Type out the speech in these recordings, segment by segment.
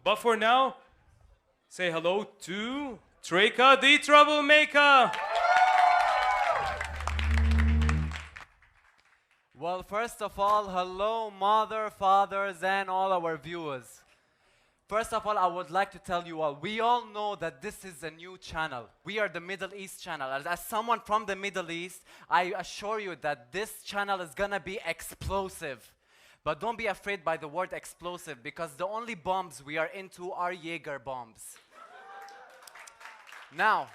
But for now, say hello to Treka, the troublemaker. Well, first of all, hello, mother, fathers, and all our viewers. First of all, I would like to tell you all, we all know that this is a new channel. We are the Middle East channel. As someone from the Middle East, I assure you that this channel is gonna be explosive. But don't be afraid by the word explosive, because the only bombs we are into are Jaeger bombs. Now,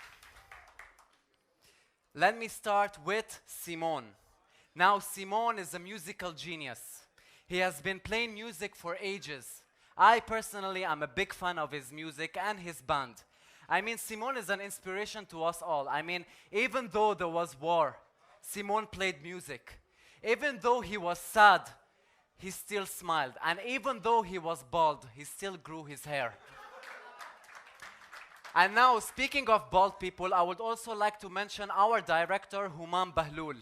let me start with Simone. Now, Simone is a musical genius. He has been playing music for ages. I personally am a big fan of his music and his band. I mean, Simone is an inspiration to us all. I mean, even though there was war, Simone played music. Even though he was sad, he still smiled. And even though he was bald, he still grew his hair. And now, speaking of bald people, I would also like to mention our director, Humam Bahloul.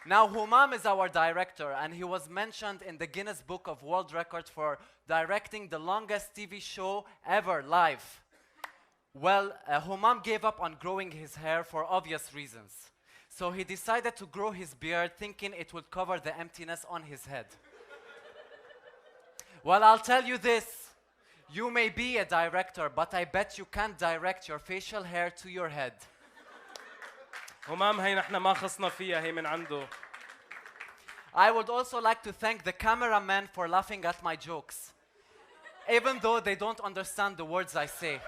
Now, Humam is our director, and he was mentioned in the Guinness Book of World Records for directing the longest TV show ever live. Well, Humam gave up on growing his hair for obvious reasons. So he decided to grow his beard, thinking it would cover the emptiness on his head. Well, I'll tell you this. You may be a director, but I bet you can't direct your facial hair to your head. همام هي نحن ما خصنا فيها هي من عنده. I would also like to thank the cameramen for laughing at my jokes, even though they don't understand the words I say.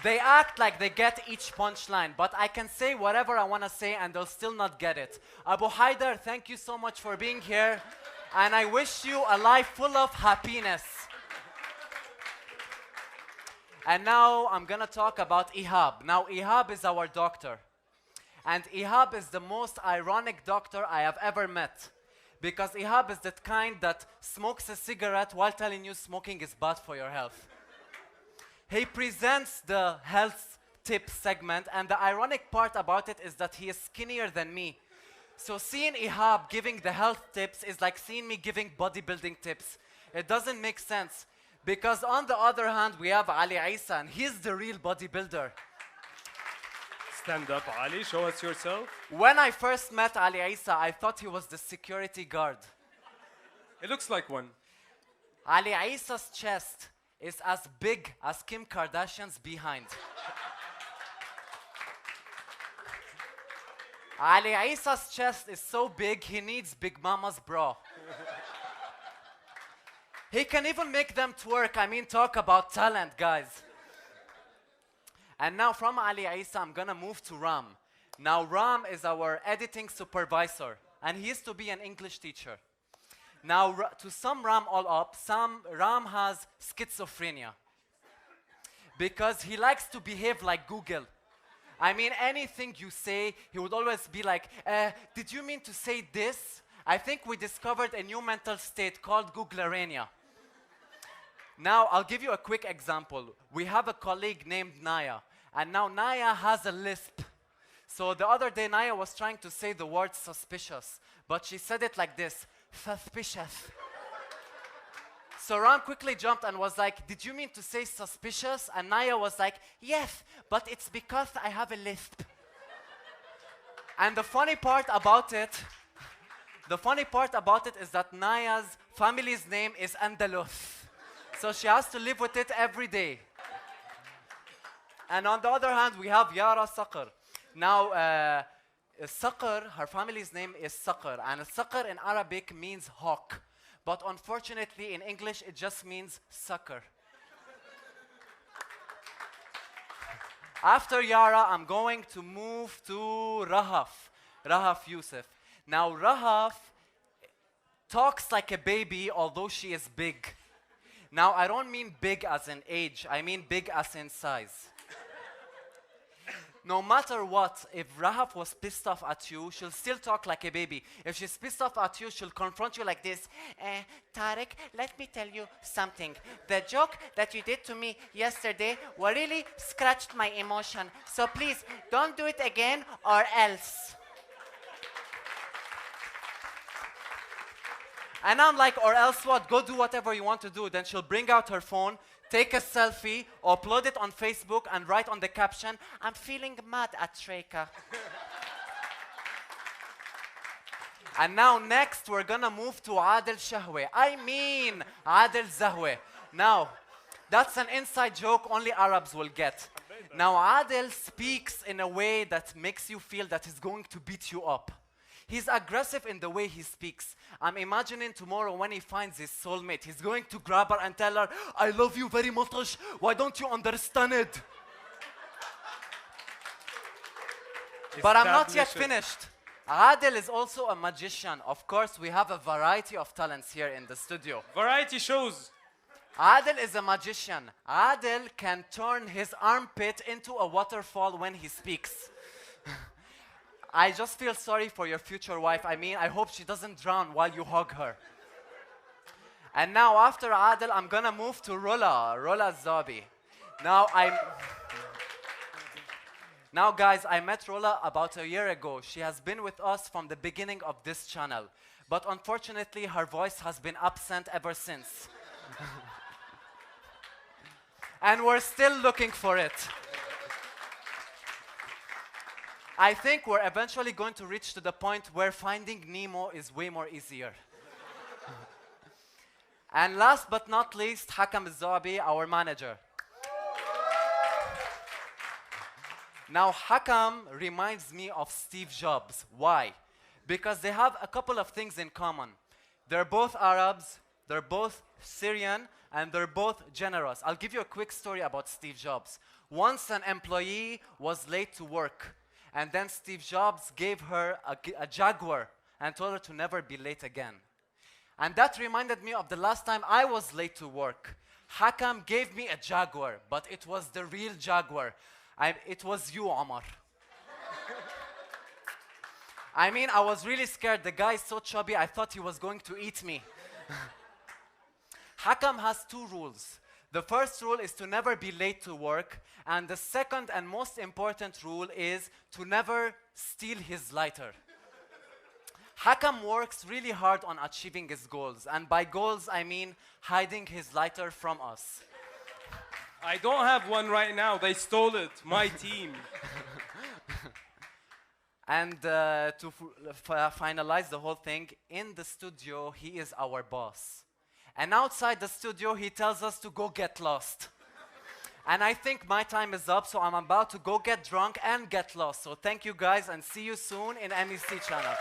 They act like they get each punchline, but I can say whatever I want to say and they'll still not get it. Abu Haidar, thank you so much for being here, and I wish you a life full of happiness. And now I'm gonna talk about Ihab. Now Ihab is our doctor. And Ihab is the most ironic doctor I have ever met. Because Ihab is that kind that smokes a cigarette while telling you smoking is bad for your health. He presents the health tips segment, and the ironic part about it is that he is skinnier than me. So seeing Ihab giving the health tips is like seeing me giving bodybuilding tips. It doesn't make sense. Because on the other hand, we have Ali Ison. He's the real bodybuilder. Stand up, Ali. Show us yourself. When I first met Ali Ison, I thought he was the security guard. It looks like one. Ali Ison's chest is as big as Kim Kardashian's behind. Ali Ison's chest is so big, he needs Big Mama's bra. He can even make them twerk. I mean, talk about talent, guys. And now from Ali Ison, I'm gonna move to Ram. Now Ram is our editing supervisor, and he used to be an English teacher. Now to sum Ram all up, Ram has schizophrenia. Because he likes to behave like Google. I mean, anything you say, he would always be like, did you mean to say this? I think we discovered a new mental state called Googlerania. Now, I'll give you a quick example. We have a colleague named Naya, and now Naya has a lisp. So the other day, Naya was trying to say the word suspicious, but she said it like this, suspicious. So Ram quickly jumped and was like, did you mean to say suspicious? And Naya was like, yes, but it's because I have a lisp. And the funny part about it is that Naya's family's name is Andalus. So she has to live with it every day. And on the other hand, we have Yara Saqr. Now, Saqr, her family's name is Saqr. And Saqr in Arabic means hawk. But unfortunately, in English, it just means sucker. After Yara, I'm going to move to Rahaf Youssef. Now, Rahaf talks like a baby, although she is big. Now, I don't mean big as in age, I mean big as in size. No matter what, if Rahaf was pissed off at you, she'll still talk like a baby. If she's pissed off at you, she'll confront you like this. Tarek, let me tell you something. The joke that you did to me yesterday really scratched my emotion. So please, don't do it again or else. And I'm like, or else what? Go do whatever you want to do. Then she'll bring out her phone, take a selfie, upload it on Facebook, and write on the caption, I'm feeling mad at Treka. And now next, we're gonna move to Adel Shahwe. I mean, Adel Zahwe. Now, that's an inside joke only Arabs will get. Now, Adel speaks in a way that makes you feel that he's going to beat you up. He's aggressive in the way he speaks. I'm imagining tomorrow when he finds his soulmate, he's going to grab her and tell her, I love you very much, why don't you understand it? But I'm not yet finished. Adel is also a magician. Of course, we have a variety of talents here in the studio. Variety shows. Adel is a magician. Adel can turn his armpit into a waterfall when he speaks. I just feel sorry for your future wife. I mean, I hope she doesn't drown while you hug her. And now, after Adel, I'm gonna move to Rola, Rola Zabi. Now, guys, I met Rola about a year ago. She has been with us from the beginning of this channel. But unfortunately, her voice has been absent ever since. And we're still looking for it. I think we're eventually going to reach to the point where finding Nemo is way more easier. And last but not least, Hakam Zabi, our manager. Now, Hakam reminds me of Steve Jobs. Why? Because they have a couple of things in common. They're both Arabs, they're both Syrian, and they're both generous. I'll give you a quick story about Steve Jobs. Once an employee was late to work, and then Steve Jobs gave her a Jaguar and told her to never be late again. And that reminded me of the last time I was late to work. Hakam gave me a Jaguar, but it was the real Jaguar. It was you, Omar. I mean, I was really scared. The guy is so chubby, I thought he was going to eat me. Hakam has two rules. The first rule is to never be late to work. And the second and most important rule is to never steal his lighter. Hakam works really hard on achieving his goals. And by goals, I mean hiding his lighter from us. I don't have one right now. They stole it. My team. And to finalize the whole thing, in the studio, he is our boss. And outside the studio, he tells us to go get lost. And I think my time is up, so I'm about to go get drunk and get lost. So thank you guys, and see you soon in MEC channel.